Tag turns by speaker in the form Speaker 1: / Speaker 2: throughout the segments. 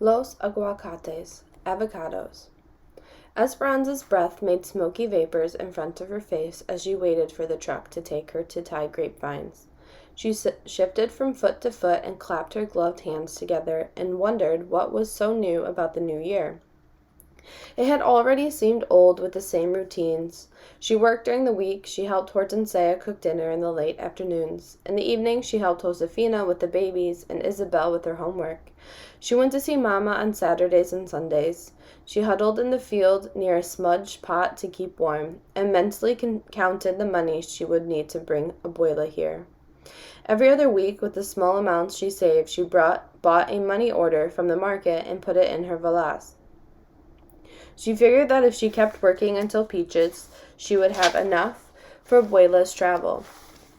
Speaker 1: Los aguacates, avocados. Esperanza's breath made smoky vapors in front of her face as she waited for the truck to take her to tie grapevines. She shifted from foot to foot and clapped her gloved hands together and wondered what was so new about the new year. It had already seemed old with the same routines. She worked during the week, she helped Hortensia cook dinner in the late afternoons. In the evening, she helped Josefina with the babies and Isabel with her homework. She went to see Mama on Saturdays and Sundays. She huddled in the field near a smudged pot to keep warm, and mentally counted the money she would need to bring Abuela here. Every other week, with the small amounts she saved, she bought a money order from the market and put it in her valise. She figured that if she kept working until peaches, she would have enough for Abuela's travel.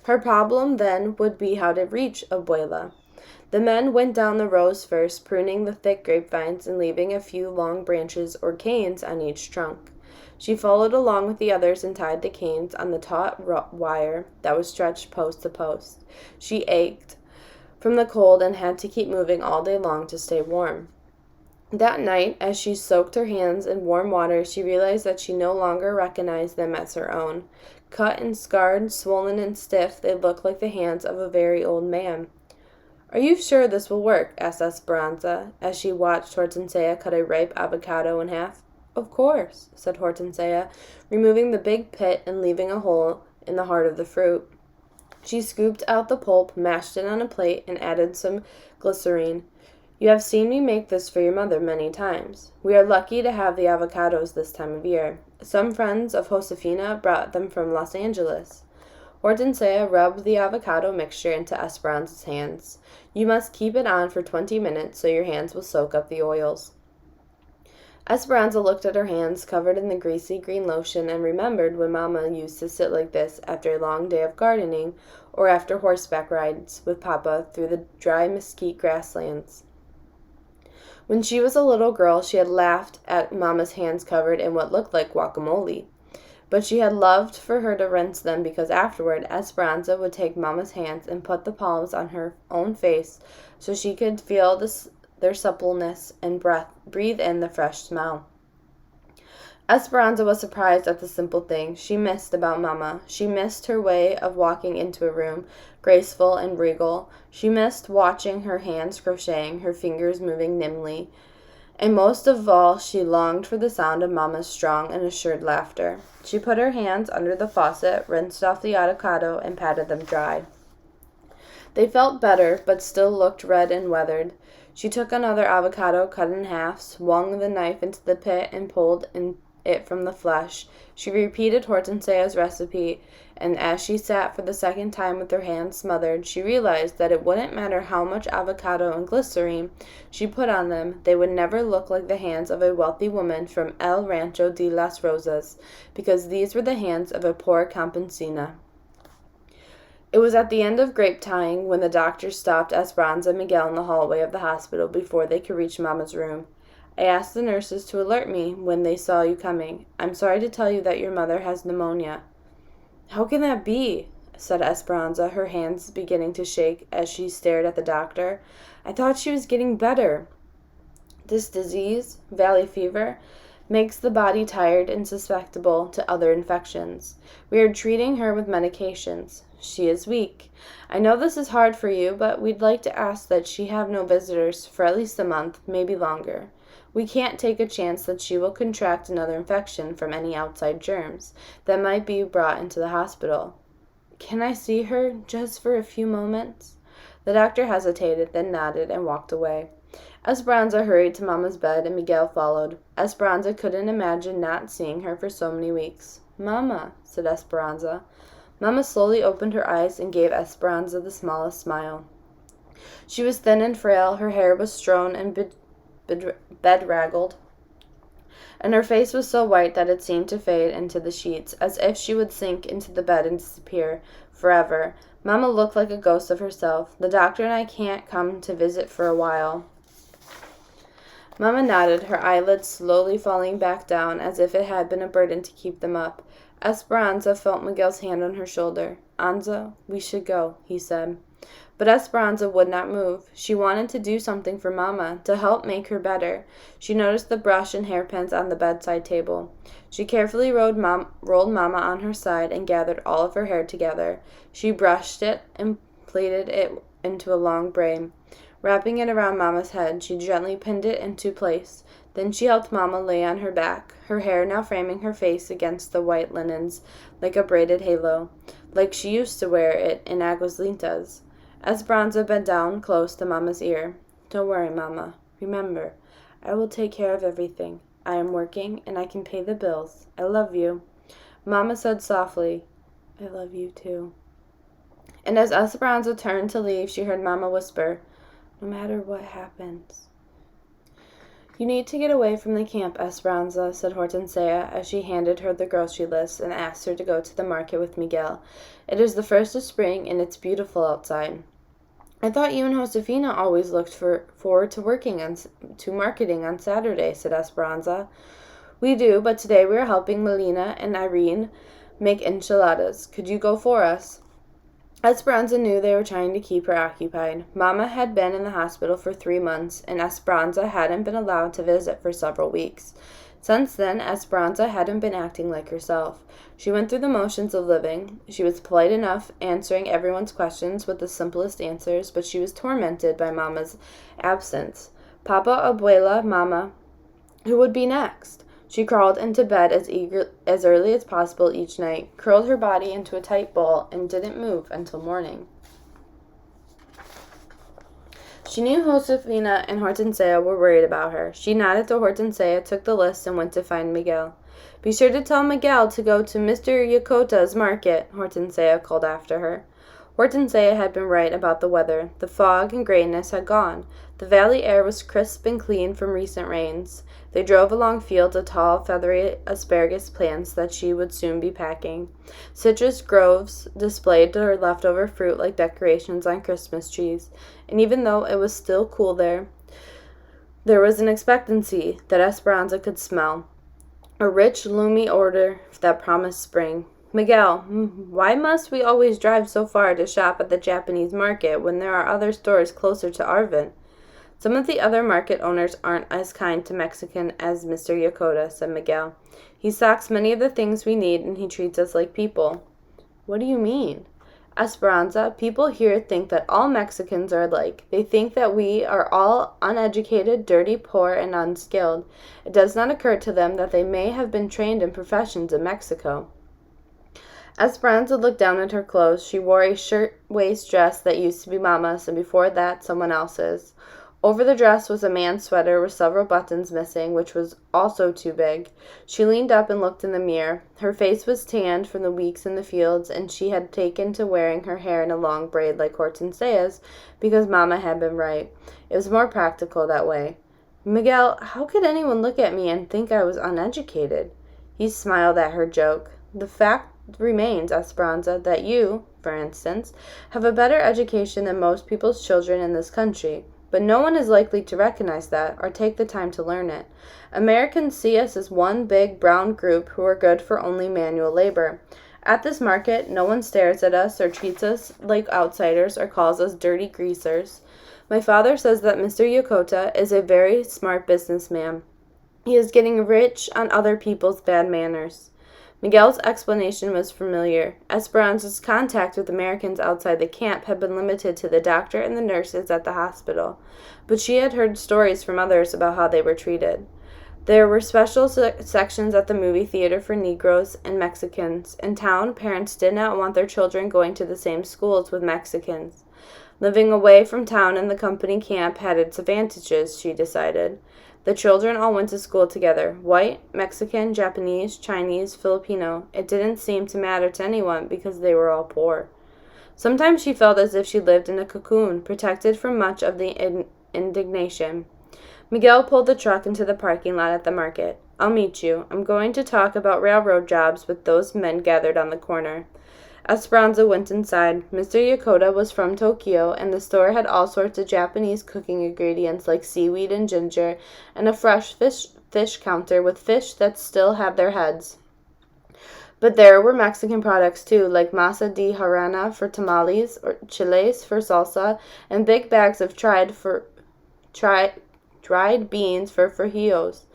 Speaker 1: Her problem then would be how to reach Abuela. The men went down the rows first, pruning the thick grapevines and leaving a few long branches or canes on each trunk. She followed along with the others and tied the canes on the taut wire that was stretched post to post. She ached from the cold and had to keep moving all day long to stay warm. That night, as she soaked her hands in warm water, she realized that she no longer recognized them as her own. Cut and scarred, swollen and stiff, they looked like the hands of a very old man. "Are you sure this will work?" asked Esperanza, as she watched Hortensia cut a ripe avocado in half. "Of course," said Hortensia, removing the big pit and leaving a hole in the heart of the fruit. She scooped out the pulp, mashed it on a plate, and added some glycerine. "You have seen me make this for your mother many times. We are lucky to have the avocados this time of year. Some friends of Josefina brought them from Los Angeles." Hortensia rubbed the avocado mixture into Esperanza's hands. "You must keep it on for 20 minutes so your hands will soak up the oils." Esperanza looked at her hands covered in the greasy green lotion and remembered when Mama used to sit like this after a long day of gardening or after horseback rides with Papa through the dry mesquite grasslands. When she was a little girl, she had laughed at Mama's hands covered in what looked like guacamole, but she had loved for her to rinse them because afterward Esperanza would take Mama's hands and put the palms on her own face so she could feel their suppleness and breathe in the fresh smell. Esperanza was surprised at the simple thing she missed about Mama. She missed her way of walking into a room, graceful and regal. She missed watching her hands crocheting, her fingers moving nimbly. And most of all, she longed for the sound of Mama's strong and assured laughter. She put her hands under the faucet, rinsed off the avocado, and patted them dry. They felt better, but still looked red and weathered. She took another avocado cut in half, swung the knife into the pit, and pulled it from the flesh. She repeated Hortensia's recipe, and as she sat for the second time with her hands smothered, she realized that it wouldn't matter how much avocado and glycerine she put on them, they would never look like the hands of a wealthy woman from El Rancho de las Rosas, because these were the hands of a poor campesina. It was at the end of grape tying when the doctor stopped Esperanza and Miguel in the hallway of the hospital before they could reach Mama's room. "I asked the nurses to alert me when they saw you coming. I'm sorry to tell you that your mother has pneumonia." "How can that be?" said Esperanza, her hands beginning to shake as she stared at the doctor. "I thought she was getting better." "This disease, valley fever, makes the body tired and susceptible to other infections. We are treating her with medications. She is weak. I know this is hard for you, but we'd like to ask that she have no visitors for at least a month, maybe longer. We can't take a chance that she will contract another infection from any outside germs that might be brought into the hospital. Can I see her just for a few moments?" The doctor hesitated, then nodded and walked away. Esperanza hurried to Mama's bed and Miguel followed. Esperanza couldn't imagine not seeing her for so many weeks. "Mama," said Esperanza. Mama slowly opened her eyes and gave Esperanza the smallest smile. She was thin and frail, her hair was strewn and bedraggled, and her face was so white that it seemed to fade into the sheets, as if she would sink into the bed and disappear forever. Mama looked like a ghost of herself. "The doctor and I can't come to visit for a while." Mama nodded, her eyelids slowly falling back down as if it had been a burden to keep them up. Esperanza felt Miguel's hand on her shoulder. "Anza, we should go," he said. But Esperanza would not move. She wanted to do something for Mama, to help make her better. She noticed the brush and hairpins on the bedside table. She carefully rolled Mama on her side and gathered all of her hair together. She brushed it and plaited it into a long braid. Wrapping it around Mama's head, she gently pinned it into place. Then she helped Mama lay on her back, her hair now framing her face against the white linens like a braided halo, like she used to wear it in Aguaslintas. Esperanza bent down close to Mama's ear. "Don't worry, Mama. Remember, I will take care of everything. I am working, and I can pay the bills. I love you." Mama said softly, "I love you too." And as Esperanza turned to leave, she heard Mama whisper, "No matter what happens." "You need to get away from the camp, Esperanza," said Hortensia as she handed her the grocery list and asked her to go to the market with Miguel. "It is the 1st of spring, and it's beautiful outside." "I thought you and Josefina always looked forward to marketing on Saturday," said Esperanza. "We do, but today we are helping Melina and Irene make enchiladas. Could you go for us?" Esperanza knew they were trying to keep her occupied. Mama had been in the hospital for 3 months, and Esperanza hadn't been allowed to visit for several weeks. Since then, Esperanza hadn't been acting like herself. She went through the motions of living. She was polite enough, answering everyone's questions with the simplest answers, but she was tormented by Mama's absence. Papa, Abuela, Mama, who would be next? She crawled into bed as early as possible each night, curled her body into a tight ball, and didn't move until morning. She knew Josefina and Hortensia were worried about her. She nodded to Hortensia, took the list, and went to find Miguel. "Be sure to tell Miguel to go to Mr. Yakota's market," Hortensia called after her. Hortensia had been right about the weather. The fog and grayness had gone. The valley air was crisp and clean from recent rains. They drove along fields of tall, feathery asparagus plants that she would soon be packing. Citrus groves displayed their leftover fruit like decorations on Christmas trees, and even though it was still cool there was an expectancy that Esperanza could smell, a rich, loomy odor that promised spring. "Miguel, why must we always drive so far to shop at the Japanese market when there are other stores closer to Arvin?" "Some of the other market owners aren't as kind to Mexican as Mr. Yakota," said Miguel. "He stocks many of the things we need, and he treats us like people." "What do you mean?" "Esperanza, people here think that all Mexicans are alike. They think that we are all uneducated, dirty, poor, and unskilled. It does not occur to them that they may have been trained in professions in Mexico." Esperanza looked down at her clothes. She wore a shirt-waist dress that used to be Mama's, and before that, someone else's. Over the dress was a man's sweater with several buttons missing, which was also too big. She leaned up and looked in the mirror. Her face was tanned from the weeks in the fields, and she had taken to wearing her hair in a long braid like Hortensia's because Mama had been right. It was more practical that way. "Miguel, how could anyone look at me and think I was uneducated?" He smiled at her joke. "The fact remains, Esperanza, that you, for instance, have a better education than most people's children in this country. But no one is likely to recognize that or take the time to learn it. Americans see us as one big brown group who are good for only manual labor. At this market, no one stares at us or treats us like outsiders or calls us dirty greasers. My father says that Mr. Yakota is a very smart businessman. He is getting rich on other people's bad manners." Miguel's explanation was familiar. Esperanza's contact with Americans outside the camp had been limited to the doctor and the nurses at the hospital, but she had heard stories from others about how they were treated. There were special sections at the movie theater for Negroes and Mexicans. In town, parents did not want their children going to the same schools with Mexicans. Living away from town in the company camp had its advantages, she decided. The children all went to school together. White, Mexican, Japanese, Chinese, Filipino. It didn't seem to matter to anyone because they were all poor. Sometimes she felt as if she lived in a cocoon, protected from much of the indignation. Miguel pulled the truck into the parking lot at the market. "I'll meet you. I'm going to talk about railroad jobs with those men gathered on the corner." Esperanza went inside. Mr. Yakota was from Tokyo, and the store had all sorts of Japanese cooking ingredients like seaweed and ginger, and a fresh fish counter with fish that still had their heads. But there were Mexican products too, like masa de harina for tamales, or chiles for salsa, and big bags of dried beans for frijolos.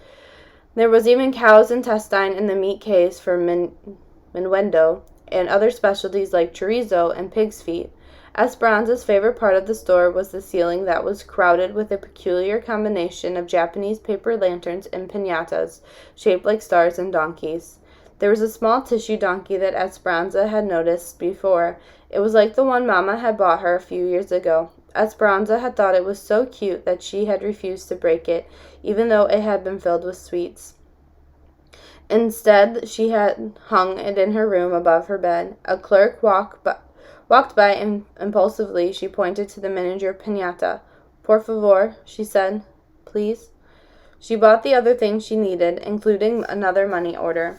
Speaker 1: There was even cow's intestine in the meat case for menuendo, and other specialties like chorizo and pig's feet. Esperanza's favorite part of the store was the ceiling that was crowded with a peculiar combination of Japanese paper lanterns and piñatas, shaped like stars and donkeys. There was a small tissue donkey that Esperanza had noticed before. It was like the one Mama had bought her a few years ago. Esperanza had thought it was so cute that she had refused to break it, even though it had been filled with sweets. Instead, she had hung it in her room above her bed. A clerk walked by and impulsively she pointed to the miniature piñata. Por favor, she said. Please. She bought the other things she needed, including another money order.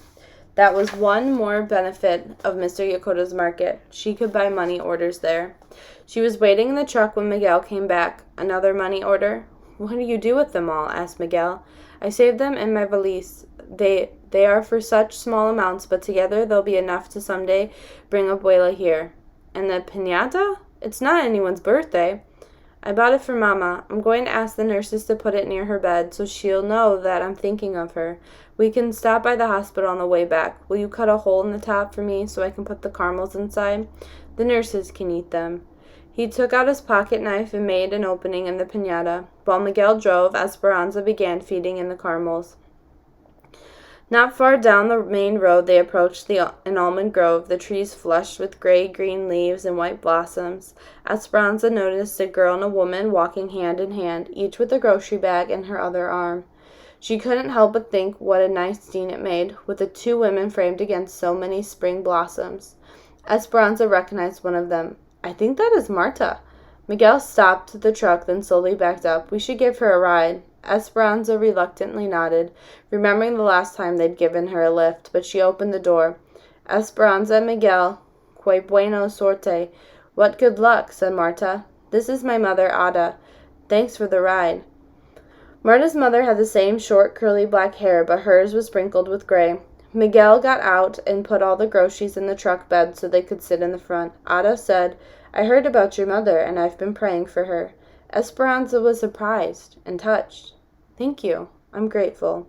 Speaker 1: That was one more benefit of Mr. Yokota's market. She could buy money orders there. She was waiting in the truck when Miguel came back. Another money order? What do you do with them all? Asked Miguel. I saved them in my valise. They are for such small amounts, but together they'll be enough to someday bring Abuela here. And the piñata? It's not anyone's birthday. I bought it for Mama. I'm going to ask the nurses to put it near her bed so she'll know that I'm thinking of her. We can stop by the hospital on the way back. Will you cut a hole in the top for me so I can put the caramels inside? The nurses can eat them. He took out his pocket knife and made an opening in the piñata. While Miguel drove, Esperanza began feeding in the caramels. Not far down the main road they approached an almond grove, the trees flushed with gray-green leaves and white blossoms. Esperanza noticed a girl and a woman walking hand in hand, each with a grocery bag in her other arm. She couldn't help but think what a nice scene it made, with the two women framed against so many spring blossoms. Esperanza recognized one of them. I think that is Marta. Miguel stopped the truck, then slowly backed up. We should give her a ride. Esperanza reluctantly nodded, remembering the last time they'd given her a lift, but she opened the door. Esperanza, Miguel, que buena suerte. What good luck, said Marta. This is my mother, Ada. Thanks for the ride. Marta's mother had the same short, curly black hair, but hers was sprinkled with gray. Miguel got out and put all the groceries in the truck bed so they could sit in the front. Ada said, I heard about your mother, and I've been praying for her. Esperanza was surprised and touched. Thank you. I'm grateful.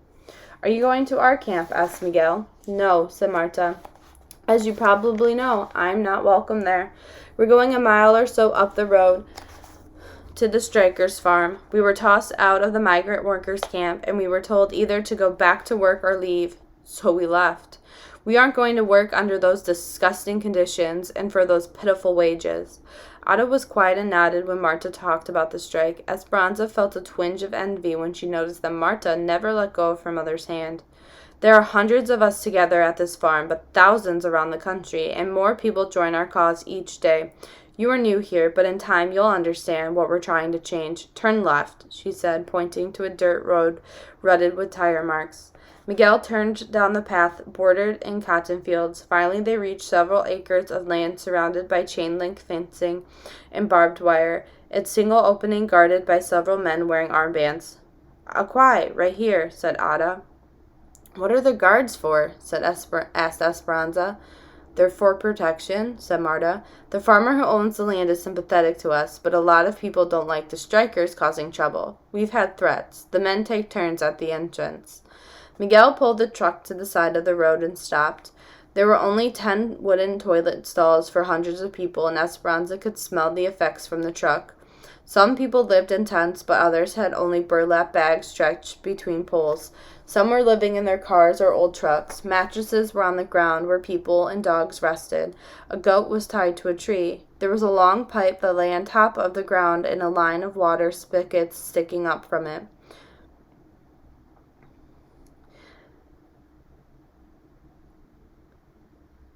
Speaker 1: Are you going to our camp? Asked Miguel. No, said Marta. As you probably know, I'm not welcome there. We're going a mile or so up the road to the strikers' farm. We were tossed out of the migrant workers' camp, and we were told either to go back to work or leave. So we left. We aren't going to work under those disgusting conditions and for those pitiful wages. Ada was quiet and nodded when Marta talked about the strike. Esperanza felt a twinge of envy when she noticed that Marta never let go of her mother's hand. There are hundreds of us together at this farm, but thousands around the country, and more people join our cause each day. You are new here, but in time you'll understand what we're trying to change. Turn left, she said, pointing to a dirt road rutted with tire marks. Miguel turned down the path bordered in cotton fields. Finally, they reached several acres of land surrounded by chain-link fencing and barbed wire, its single opening guarded by several men wearing armbands. Akwai, right here, said Ada. What are the guards for? Asked Esperanza. They're for protection, said Marta. The farmer who owns the land is sympathetic to us, but a lot of people don't like the strikers causing trouble. We've had threats. The men take turns at the entrance. Miguel pulled the truck to the side of the road and stopped. There were only 10 wooden toilet stalls for hundreds of people, and Esperanza could smell the effects from the truck. Some people lived in tents, but others had only burlap bags stretched between poles. Some were living in their cars or old trucks. Mattresses were on the ground where people and dogs rested. A goat was tied to a tree. There was a long pipe that lay on top of the ground and a line of water spigots sticking up from it.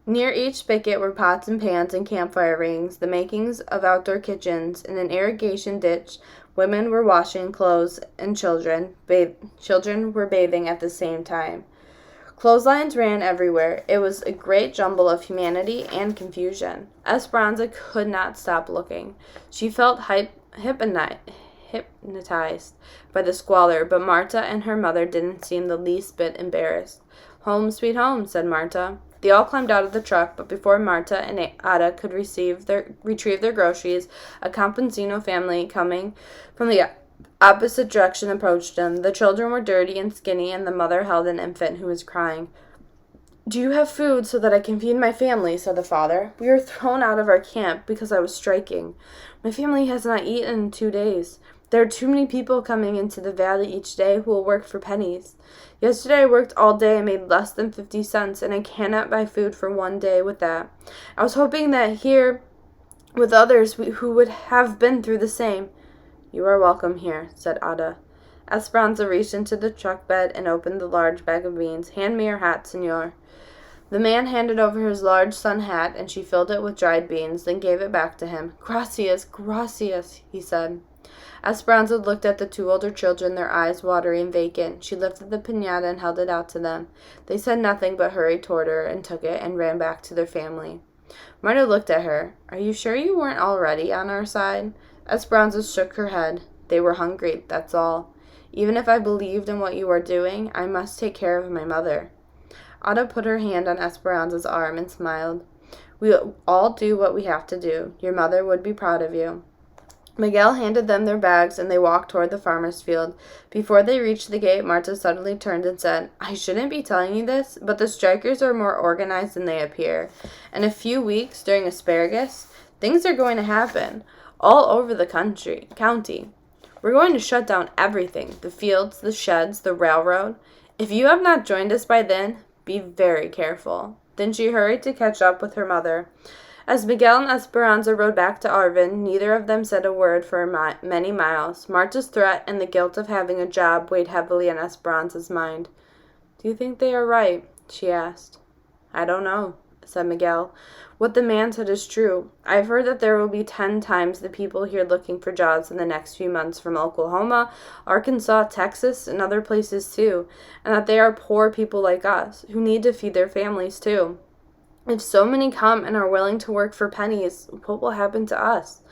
Speaker 1: Near each spigot were pots and pans and campfire rings, the makings of outdoor kitchens. In an irrigation ditch, women were washing clothes and children were bathing at the same time. Clotheslines ran everywhere. It was a great jumble of humanity and confusion. Esperanza could not stop looking. She felt hypnotized by the squalor, but Marta and her mother didn't seem the least bit embarrassed. Home, sweet home, said Marta. They all climbed out of the truck, but before Marta and Ada could retrieve their groceries, a Campesino family coming from the opposite direction approached them. The children were dirty and skinny, and the mother held an infant who was crying. "Do you have food so that I can feed my family?" said the father. "We were thrown out of our camp because I was striking. My family has not eaten in 2 days. There are too many people coming into the valley each day who will work for pennies. Yesterday I worked all day and made less than 50 cents, and I cannot buy food for 1 day with that. I was hoping that here with others who would have been through the same." "You are welcome here," said Ada. Esperanza reached into the truck bed and opened the large bag of beans. "Hand me your hat, senor." The man handed over his large sun hat, and she filled it with dried beans, then gave it back to him. "Gracias, gracias," he said. Esperanza looked at the 2 older children, their eyes watery and vacant. She lifted the piñata and held it out to them. They said nothing but hurried toward her and took it and ran back to their family. Marta looked at her. "Are you sure you weren't already on our side?" Esperanza shook her head. "They were hungry, that's all. Even if I believed in what you are doing, I must take care of my mother." Ada put her hand on Esperanza's arm and smiled. "We all do what we have to do. Your mother would be proud of you." Miguel handed them their bags, and they walked toward the farmer's field. Before they reached the gate, Marta suddenly turned and said, "I shouldn't be telling you this, but the strikers are more organized than they appear. In a few weeks, during asparagus, things are going to happen all over the county. We're going to shut down everything, the fields, the sheds, the railroad. If you have not joined us by then, be very careful." Then she hurried to catch up with her mother. As Miguel and Esperanza rode back to Arvin, neither of them said a word for many miles. Marta's threat and the guilt of having a job weighed heavily on Esperanza's mind. "Do you think they are right?" she asked. "I don't know," said Miguel. "What the man said is true. I've heard that there will be 10 times the people here looking for jobs in the next few months from Oklahoma, Arkansas, Texas, and other places too, and that they are poor people like us, who need to feed their families too. If so many come and are willing to work for pennies, what will happen to us?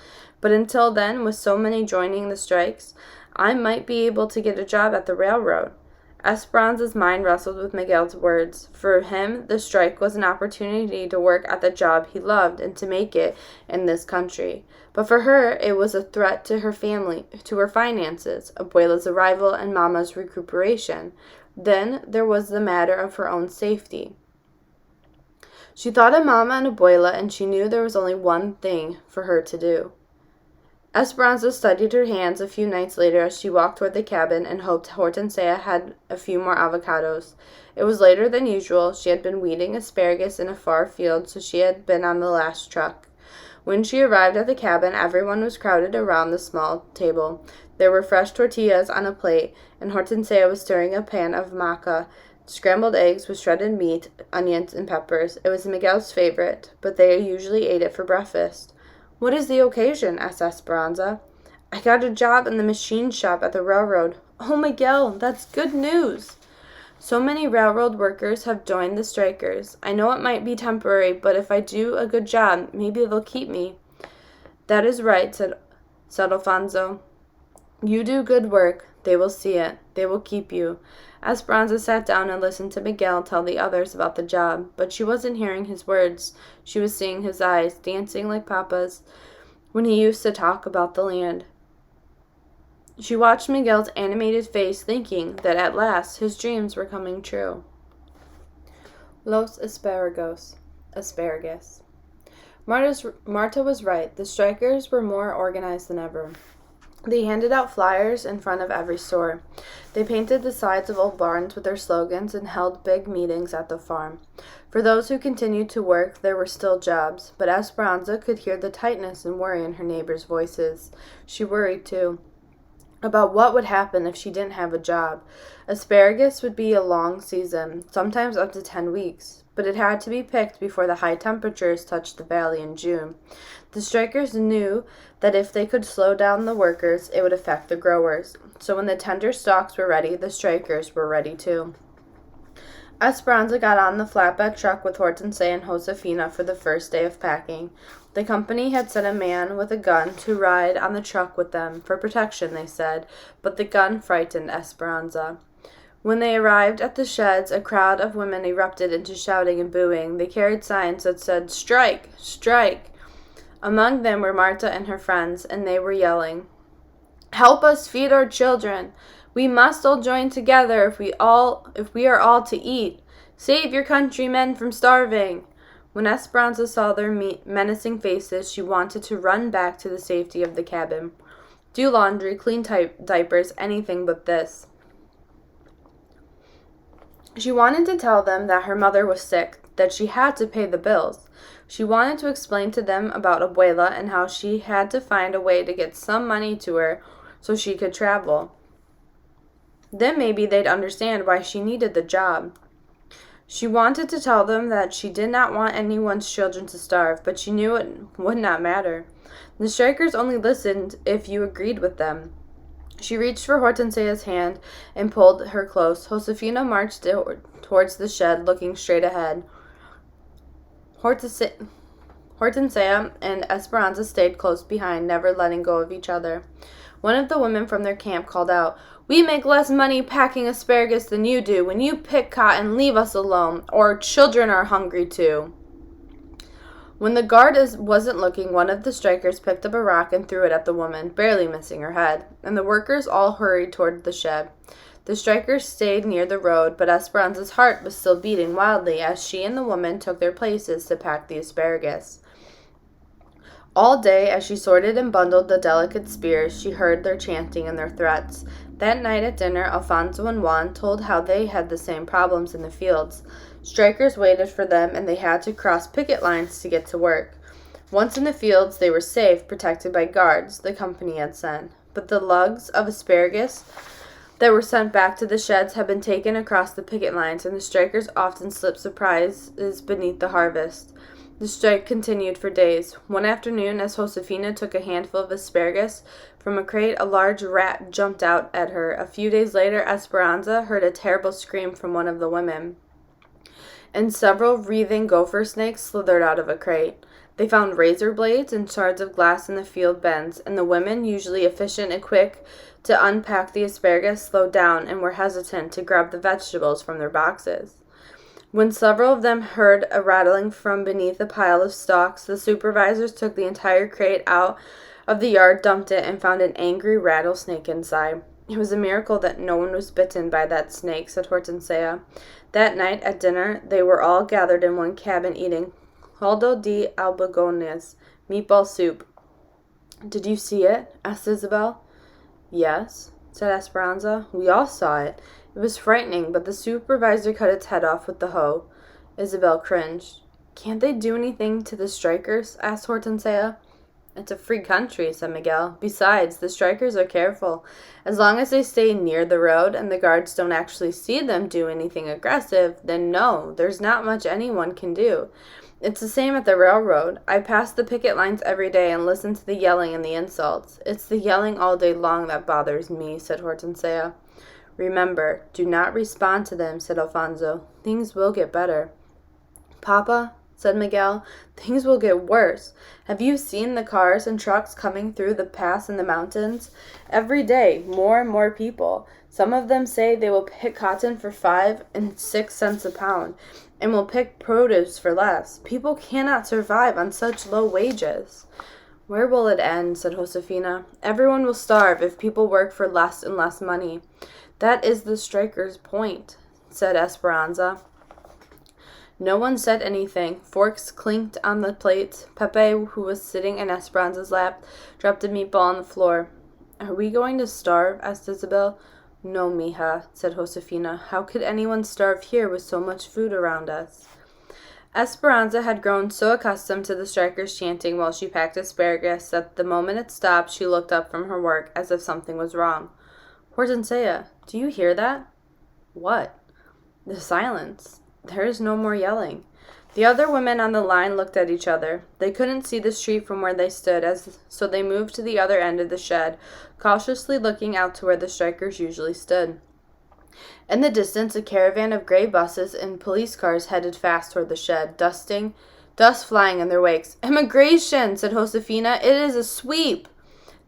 Speaker 1: But until then, with so many joining the strikes, I might be able to get a job at the railroad." Esperanza's mind wrestled with Miguel's words. For him, the strike was an opportunity to work at the job he loved and to make it in this country. But for her, it was a threat to her family, to her finances, Abuela's arrival, and Mama's recuperation. Then there was the matter of her own safety. She thought of Mama and Abuela, and she knew there was only one thing for her to do. Esperanza studied her hands a few nights later as she walked toward the cabin and hoped Hortensia had a few more avocados. It was later than usual. She had been weeding asparagus in a far field, so she had been on the last truck. When she arrived at the cabin, everyone was crowded around the small table. There were fresh tortillas on a plate, and Hortensia was stirring a pan of maca, scrambled eggs with shredded meat, onions, and peppers. It was Miguel's favorite, but they usually ate it for breakfast. "What is the occasion?" asked Esperanza. "I got a job in the machine shop at the railroad." "Oh, Miguel, that's good news." "So many railroad workers have joined the strikers. I know it might be temporary, but if I do a good job, maybe they'll keep me." "That is right," said Alfonso. "You do good work. They will see it. They will keep you." Esperanza sat down and listened to Miguel tell the others about the job, but she wasn't hearing his words. She was seeing his eyes, dancing like Papa's when he used to talk about the land. She watched Miguel's animated face, thinking that at last his dreams were coming true. Los Asparagus. Marta was right. The strikers were more organized than ever. They handed out flyers in front of every store. They painted the sides of old barns with their slogans and held big meetings at the farm. For those who continued to work, there were still jobs, but Esperanza could hear the tightness and worry in her neighbors' voices. She worried, too, about what would happen if she didn't have a job. Asparagus would be a long season, sometimes up to 10 weeks, but it had to be picked before the high temperatures touched the valley in June. The strikers knew that if they could slow down the workers, it would affect the growers. So when the tender stalks were ready, the strikers were ready too. Esperanza got on the flatbed truck with Hortensia and Josefina for the first day of packing. The company had sent a man with a gun to ride on the truck with them, for protection, they said, but the gun frightened Esperanza. When they arrived at the sheds, a crowd of women erupted into shouting and booing. They carried signs that said, "Strike! Strike!" Among them were Marta and her friends, and they were yelling, "Help us feed our children! We must all join together if we are all to eat. Save your countrymen from starving!" When Esperanza saw their menacing faces, she wanted to run back to the safety of the cabin. Do laundry, clean diapers, anything but this. She wanted to tell them that her mother was sick, that she had to pay the bills. She wanted to explain to them about Abuela and how she had to find a way to get some money to her so she could travel. Then maybe they'd understand why she needed the job. She wanted to tell them that she did not want anyone's children to starve, but she knew it would not matter. The strikers only listened if you agreed with them. She reached for Hortensia's hand and pulled her close. Josefina marched towards the shed, looking straight ahead. Hortensia and Esperanza stayed close behind, never letting go of each other. One of the women from their camp called out, "We make less money packing asparagus than you do. When you pick cotton, leave us alone. Our children are hungry too." When the guard wasn't looking, one of the strikers picked up a rock and threw it at the woman, barely missing her head, and the workers all hurried toward the shed. The strikers stayed near the road, but Esperanza's heart was still beating wildly as she and the woman took their places to pack the asparagus. All day, as she sorted and bundled the delicate spears, she heard their chanting and their threats. That night at dinner, Alfonso and Juan told how they had the same problems in the fields. Strikers waited for them, and they had to cross picket lines to get to work. Once in the fields, they were safe, protected by guards the company had sent. But the lugs of asparagus that were sent back to the sheds had been taken across the picket lines, and the strikers often slipped surprises beneath the harvest. The strike continued for days. One afternoon, as Josefina took a handful of asparagus from a crate, a large rat jumped out at her. A few days later, Esperanza heard a terrible scream from one of the women, and several wreathing gopher snakes slithered out of a crate. They found razor blades and shards of glass in the field bends, and the women, usually efficient and quick to unpack the asparagus, slowed down and were hesitant to grab the vegetables from their boxes. When several of them heard a rattling from beneath a pile of stalks, the supervisors took the entire crate out of the yard, dumped it, and found an angry rattlesnake inside. "It was a miracle that no one was bitten by that snake," said Hortensia. That night at dinner, they were all gathered in one cabin eating caldo de albagones, meatball soup. "Did you see it?" asked Isabel. "Yes," said Esperanza. "We all saw it. It was frightening, but the supervisor cut its head off with the hoe." Isabel cringed. "Can't they do anything to the strikers?" asked Hortensia. "It's a free country," said Miguel. "Besides, the strikers are careful. As long as they stay near the road and the guards don't actually see them do anything aggressive, then no, there's not much anyone can do. It's the same at the railroad. I pass the picket lines every day and listen to the yelling and the insults. It's the yelling all day long that bothers me," said Hortensia. "Remember, do not respond to them," said Alfonso. "Things will get better." "Papa," said Miguel, "things will get worse. Have you seen the cars and trucks coming through the pass in the mountains? Every day, more and more people. Some of them say they will pick cotton for 5 and 6 cents a pound, and will pick produce for less. People cannot survive on such low wages." "Where will it end?" said Josefina. "Everyone will starve if people work for less and less money." "That is the strikers' point," said Esperanza. No one said anything. Forks clinked on the plates. Pepe, who was sitting in Esperanza's lap, dropped a meatball on the floor. "Are we going to starve?" asked Isabel. "No, mija," said Josefina. "How could anyone starve here with so much food around us?" Esperanza had grown so accustomed to the strikers chanting while she packed asparagus that the moment it stopped, she looked up from her work as if something was wrong. "Hortensia, do you hear that?" "What?" "The silence. There is no more yelling." The other women on the line looked at each other. They couldn't see the street from where they stood, so they moved to the other end of the shed, cautiously looking out to where the strikers usually stood. In the distance, a caravan of gray buses and police cars headed fast toward the shed, dust flying in their wakes. "Immigration!" said Josefina. "It is a sweep!"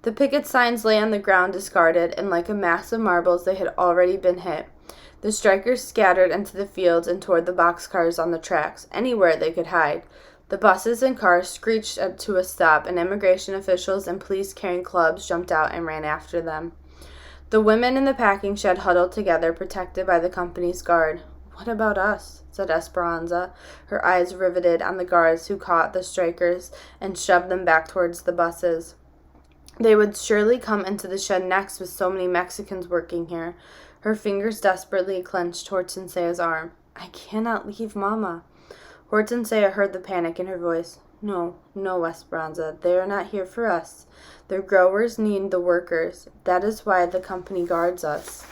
Speaker 1: The picket signs lay on the ground discarded, and like a mass of marbles they had already been hit. The strikers scattered into the fields and toward the boxcars on the tracks, anywhere they could hide. The buses and cars screeched to a stop, and immigration officials and police carrying clubs jumped out and ran after them. The women in the packing shed huddled together, protected by the company's guard. "What about us?" said Esperanza, her eyes riveted on the guards who caught the strikers and shoved them back towards the buses. They would surely come into the shed next with so many Mexicans working here. Her fingers desperately clenched Hortensia's arm. "I cannot leave Mama." Hortensia heard the panic in her voice. No, Esperanza, they are not here for us. The growers need the workers. That is why the company guards us."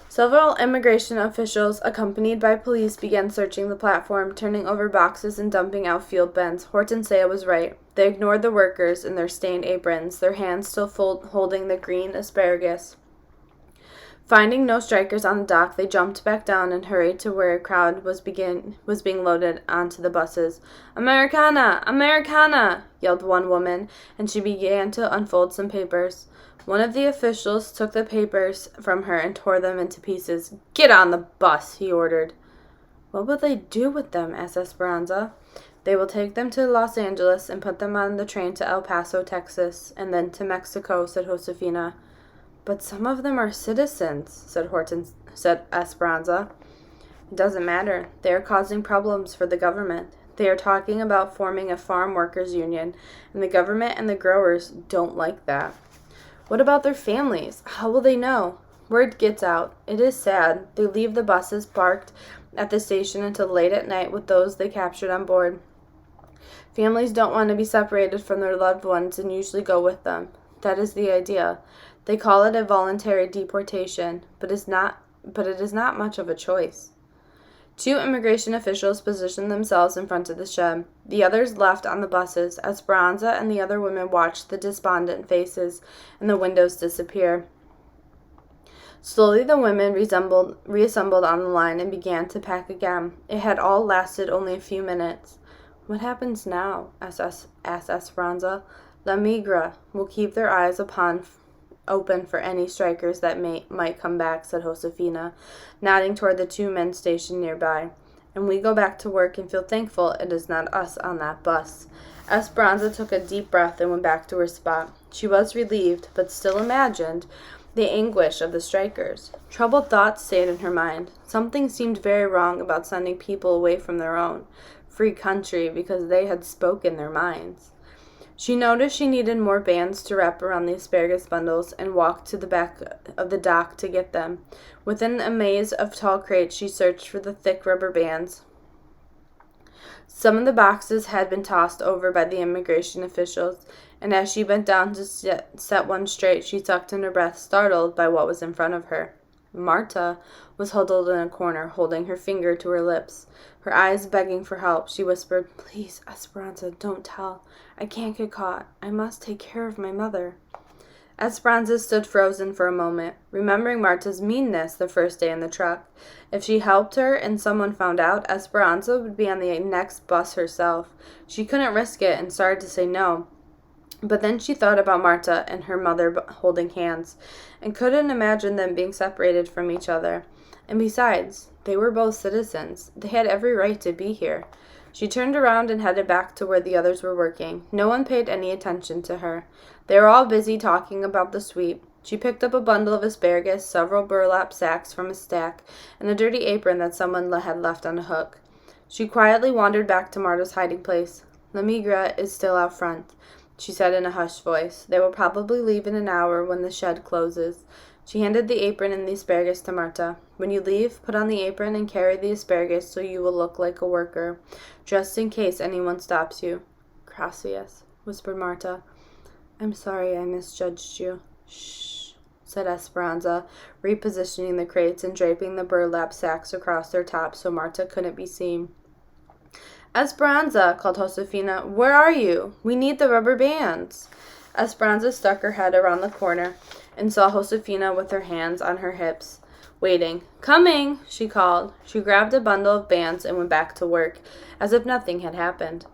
Speaker 1: Several immigration officials, accompanied by police, began searching the platform, turning over boxes and dumping out field bins. Hortensia was right. They ignored the workers in their stained aprons, their hands still holding the green asparagus. Finding no strikers on the dock, they jumped back down and hurried to where a crowd was being loaded onto the buses. "Americana! Americana!" yelled one woman, and she began to unfold some papers. One of the officials took the papers from her and tore them into pieces. "Get on the bus," he ordered. "What will they do with them?" asked Esperanza. "They will take them to Los Angeles and put them on the train to El Paso, Texas, and then to Mexico," said Josefina. "But some of them are citizens," said Esperanza. "It doesn't matter. They are causing problems for the government. They are talking about forming a farm workers' union, and the government and the growers don't like that." "What about their families? How will they know?" "Word gets out. It is sad. They leave the buses parked at the station until late at night with those they captured on board. Families don't want to be separated from their loved ones and usually go with them. That is the idea. They call it a voluntary deportation, but it is not much of a choice." Two immigration officials positioned themselves in front of the shed. The others left on the buses. Esperanza and the other women watched the despondent faces and the windows disappear. Slowly the women reassembled on the line and began to pack again. It had all lasted only a few minutes. "What happens now?" asked Esperanza. "La Migra will keep their eyes open for any strikers that might come back," said Josefina, nodding toward the two men stationed nearby. "And we go back to work and feel thankful it is not us on that bus." Esperanza took a deep breath and went back to her spot. She was relieved, but still imagined the anguish of the strikers. Troubled thoughts stayed in her mind. Something seemed very wrong about sending people away from their own free country because they had spoken their minds. She noticed she needed more bands to wrap around the asparagus bundles and walked to the back of the dock to get them. Within a maze of tall crates, she searched for the thick rubber bands. Some of the boxes had been tossed over by the immigration officials, and as she bent down to set one straight, she sucked in her breath, startled by what was in front of her. Marta was huddled in a corner, holding her finger to her lips, her eyes begging for help. She whispered, "Please, Esperanza, don't tell. I can't get caught. I must take care of my mother." Esperanza stood frozen for a moment, remembering Marta's meanness the first day in the truck. If she helped her and someone found out, Esperanza would be on the next bus herself. She couldn't risk it and started to say no. But then she thought about Marta and her mother holding hands, and couldn't imagine them being separated from each other. And besides, they were both citizens. They had every right to be here. She turned around and headed back to where the others were working. No one paid any attention to her. They were all busy talking about the sweep. She picked up a bundle of asparagus, several burlap sacks from a stack, and a dirty apron that someone had left on a hook. She quietly wandered back to Marta's hiding place. "La Migra is still out front," she said in a hushed voice. "They will probably leave in an hour when the shed closes." She handed the apron and the asparagus to Marta. "When you leave, put on the apron and carry the asparagus so you will look like a worker, just in case anyone stops you." "Gracias," whispered Marta. "I'm sorry I misjudged you." "Shh," said Esperanza, repositioning the crates and draping the burlap sacks across their tops so Marta couldn't be seen. "Esperanza," called Josefina, "where are you? We need the rubber bands." Esperanza stuck her head around the corner and saw Josefina with her hands on her hips, waiting. "Coming," she called. She grabbed a bundle of bands and went back to work, as if nothing had happened.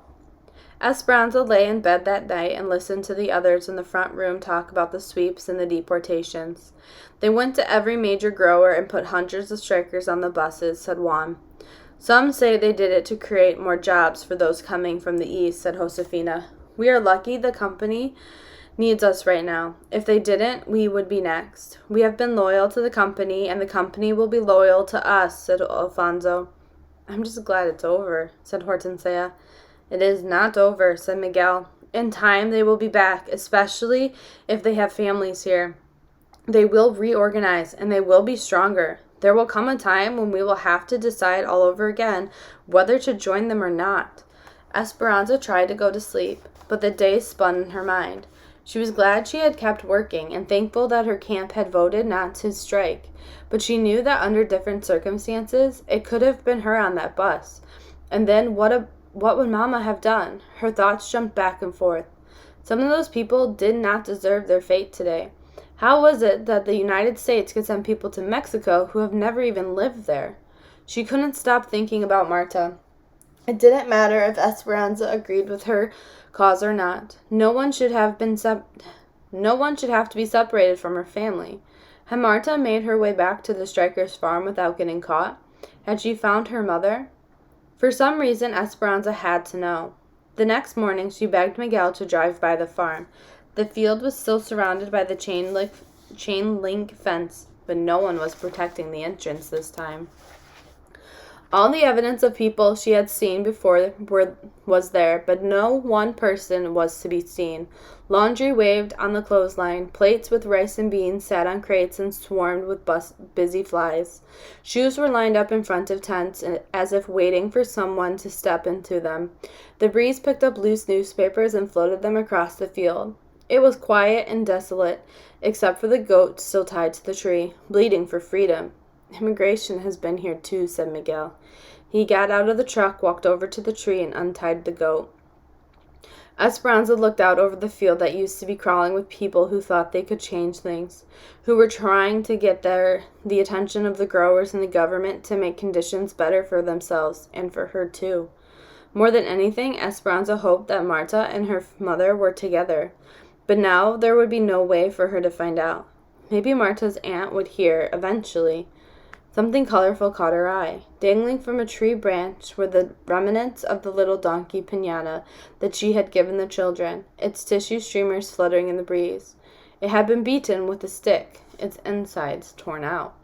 Speaker 1: Esperanza lay in bed that night and listened to the others in the front room talk about the sweeps and the deportations. They went to every major grower and put hundreds of strikers on the buses, said Juan. Some say they did it to create more jobs for those coming from the east, said Josefina. We are lucky the company needs us right now. If they didn't, we would be next. We have been loyal to the company, and the company will be loyal to us, said Alfonso. I'm just glad it's over, said Hortensia. It is not over, said Miguel. In time they will be back, especially if they have families here. They will reorganize, and they will be stronger. There will come a time when we will have to decide all over again whether to join them or not. Esperanza tried to go to sleep, but the day spun in her mind. She was glad she had kept working and thankful that her camp had voted not to strike, but she knew that under different circumstances, it could have been her on that bus. And then what would Mama have done? Her thoughts jumped back and forth. Some of those people did not deserve their fate today. How was it that the United States could send people to Mexico who have never even lived there? She couldn't stop thinking about Marta. It didn't matter if Esperanza agreed with her cause or not. No one should have to be separated from her family. Had Marta made her way back to the strikers' farm without getting caught? Had she found her mother? For some reason, Esperanza had to know. The next morning, she begged Miguel to drive by the farm. The field was still surrounded by the chain link fence, but no one was protecting the entrance this time. All the evidence of people she had seen before was there, but no one person was to be seen. Laundry waved on the clothesline. Plates with rice and beans sat on crates and swarmed with busy flies. Shoes were lined up in front of tents as if waiting for someone to step into them. The breeze picked up loose newspapers and floated them across the field. It was quiet and desolate, except for the goat still tied to the tree, bleeding for freedom. Immigration has been here too, said Miguel. He got out of the truck, walked over to the tree, and untied the goat. Esperanza looked out over the field that used to be crawling with people who thought they could change things, who were trying to get the attention of the growers and the government to make conditions better for themselves and for her too. More than anything, Esperanza hoped that Marta and her mother were together. But now there would be no way for her to find out. Maybe Marta's aunt would hear eventually. Something colorful caught her eye. Dangling from a tree branch were the remnants of the little donkey piñata that she had given the children, its tissue streamers fluttering in the breeze. It had been beaten with a stick, its insides torn out.